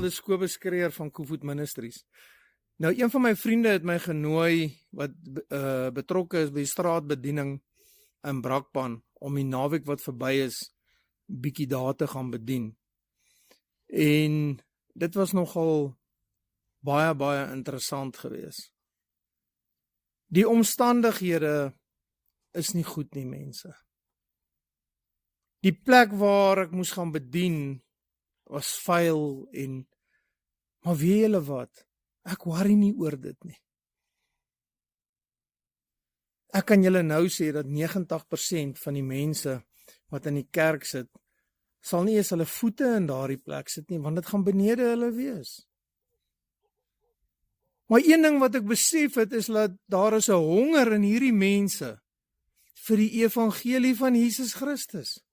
dis Kobus Kreer van Koevoet Ministries. Nou, een van my vriende het my genooi, wat betrokke is by die straatbediening in Brakpan, om die naweek wat verby is, bietjie daar te gaan bedien. En dit was nogal baie interessant gewees. Die omstandighede is nie goed nie, mense. Die plek waar ek moes gaan bedien was vuil maar weet julle wat? Ek worry nie oor dit nie. Ek kan julle nou sê dat 90% van die mense wat in die kerk sit, sal nie eens hulle voete in daardie plek sit nie, want dit gaan benede hulle wees. Maar een ding wat ek besef het, is dat daar is 'n honger in hierdie mense vir die evangelie van Jesus Christus.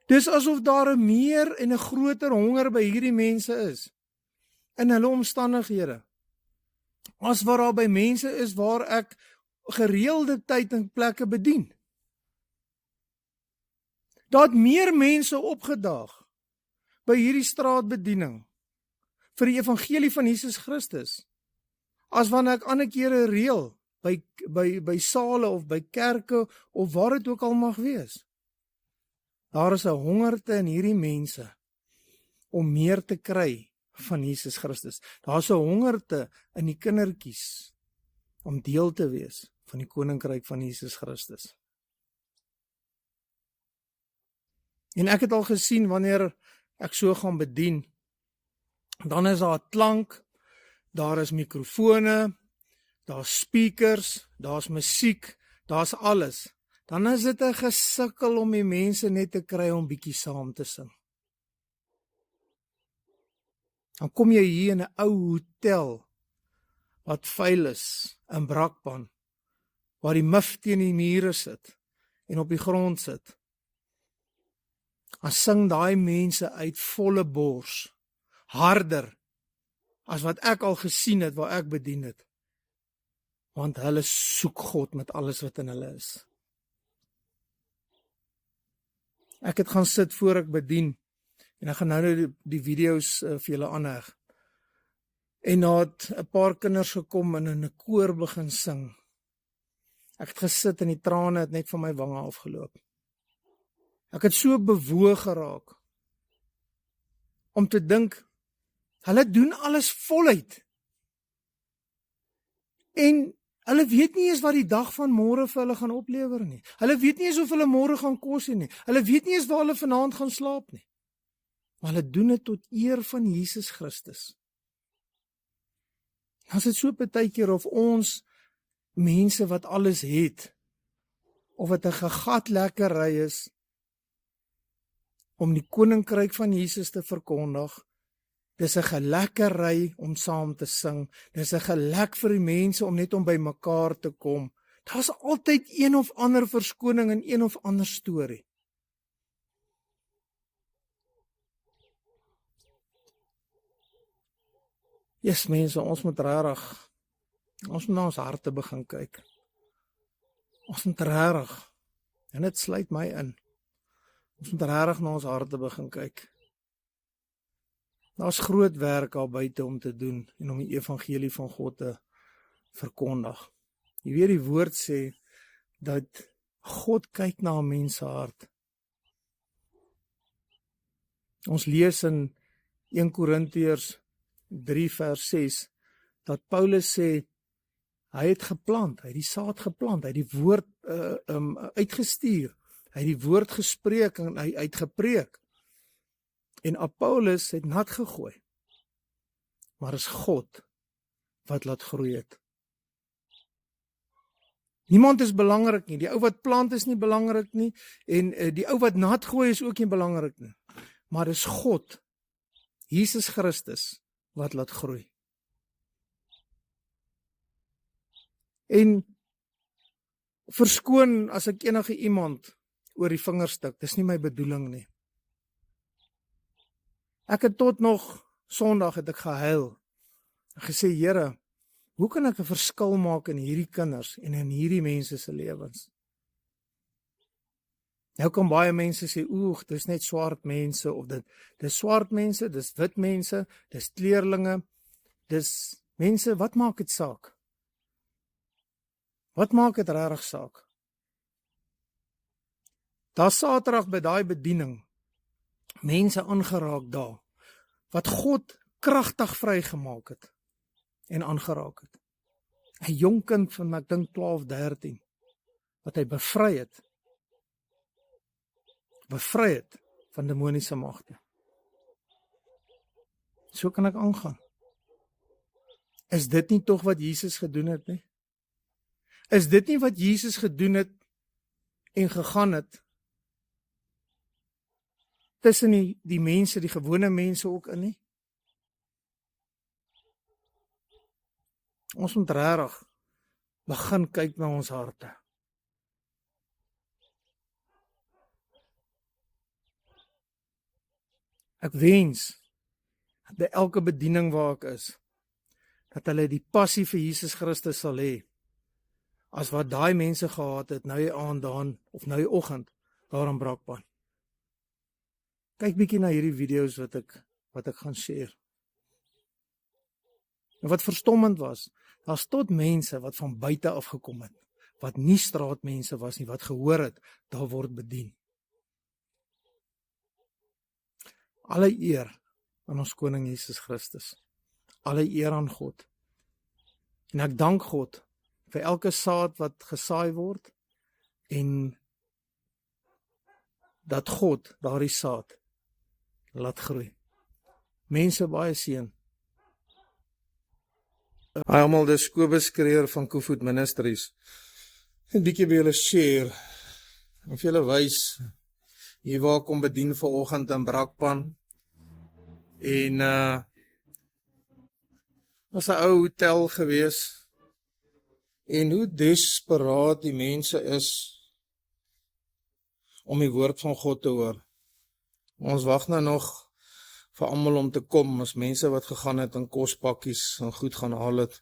Dis asof daar 'n meer en 'n groter honger by hierdie mense is, in hulle omstandighede, as wat daar by mense is waar ek gereelde tyd in plekke bedien. Daar het meer mense opgedaag by hierdie straatbediening vir die evangelie van Jesus Christus, as wanneer ek ander kere reël by sale of by kerke of waar dit ook al mag wees. Daar is 'n hongerte in hierdie mense om meer te kry van Jesus Christus. Daar is 'n hongerte in die kindertjies om deel te wees van die koninkryk van Jesus Christus. En ek het al gesien wanneer ek so gaan bedien, dan is daar klank, daar is mikrofone, daar's speakers, daar's musiek, daar's alles. Dan is dit 'n gesukkel om die mense net te kry om bietjie saam te sing. Dan kom jy hier in 'n ou hotel wat vuil is in Brakpan, waar die mif teen die mure sit en op die grond sit. Dan sing daai mense uit volle bors, harder as wat ek al gesien het waar ek bedien het. Want hulle soek God met alles wat in hulle is. Ek het gaan sit voor ek bedien, en ek gaan nou die video's vir julle aanheg. En daar het 'n paar kinders gekom en in 'n koor begin sing. Ek het gesit en die trane het net van my wange afgeloop. Ek het so bewoog geraak om te dink, hulle doen alles voluit. En hulle weet nie eens wat die dag van môre vir hulle gaan oplewer nie. Hulle weet nie eens of hulle môre gaan kos hê nie. Hulle weet nie eens waar hulle vanaand gaan slaap nie. Maar hulle doen dit tot eer van Jesus Christus. Dan is dit so partykeer of ons mense wat alles het, of dit 'n gegatlekkery is om die koninkryk van Jesus te verkondig. Dis 'n gelekkery om saam te sing. Dis 'n gelek vir die mense om net om by mekaar te kom. Daar's altyd een of ander verskoning en een of ander storie. Yes, mense, ons moet na ons harte begin kyk. Ons moet regtig, en dit sluit my in, ons moet regtig na ons harte begin kyk. Daar's groot werk daar buite om te doen en om die evangelie van God te verkondig. Jy weet die woord sê dat God kyk na 'n mens se hart. Ons lees in 1 Korintiërs 3 vers 6 dat Paulus sê hy het geplant, hy het die saad geplant, hy het die woord uitgestuur, hy het die woord gespreek en hy het gepreek. En Apollos het nat gegooi. Maar is God wat laat groei het. Niemand is belangrik nie. Die ou wat plant is nie belangrik nie. En die ou wat nat gooi is ook nie belangrik nie. Maar is God, Jesus Christus, wat laat groei. En verskoon as ek enige iemand oor die vingers stik, dis nie my bedoeling nie. Ek het tot nog Sondag het ek gehuil en gesê, Here, hoe kan ek 'n verskil maak in hierdie kinders en in hierdie mense se lewens? Nou kan baie mense sê, oeg, dis net swart mense, of dis swart mense, dis wit mense, dis kleerlinge, dis mense, wat maak dit saak? Wat maak dit regtig saak? Daar Saterdag by daai bediening, mense aangeraak daar, wat God kragtig vrygemaak het, en aangeraak het. 'n Jong kind van, ek dink 12, 13, wat hy bevry het van demoniese magte. So kan ek aangaan. Is dit nie tog wat Jesus gedoen het nie? Is dit nie wat Jesus gedoen het en gegaan het tussen die mense, die gewone mense ook in nie? Ons moet regtig begin kyk na ons harte. Ek wens dat elke bediening waar ek is, dat hulle die passie vir Jesus Christus sal hê, as wat daai mense gehad het, nou die aand daan, of nou die oggend, daar in Brakpan. Kyk bietjie na hierdie video's wat ek gaan share. En wat verstommend was, daar's tot mense wat van buite af gekom het, wat nie straatmense was nie, wat gehoor het, daar word bedien. Alle eer aan ons koning Jesus Christus. Alle eer aan God. En ek dank God vir elke saad wat gesaai word, en dat God daardie saad laat groei. Mense, baie seën. Hi almal, dis Kobus Kreer van Koevoet Ministries. 'n bietjie by julle share, en vir julle wys, hier waar kom bedien vanoggend in Brakpan, en was 'n ou hotel gewees, en hoe desperaat die mense is om die woord van God te hoor. Ons wag nou nog vir almal om te kom, as mense wat gegaan het in kospakkies en goed gaan haal het.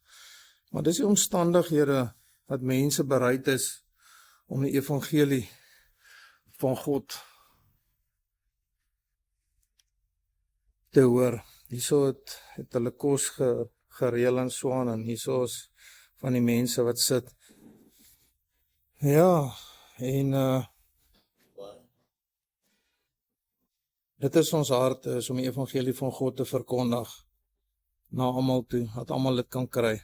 Maar dis die omstandighede wat mense bereid is om die evangelie van God te hoor. Hierso het hulle kos gereël en so aan, en hierso is van die mense wat sit. Ja, en dit is ons hart, is om die evangelie van God te verkondig na almal toe, dat almal dit kan kry.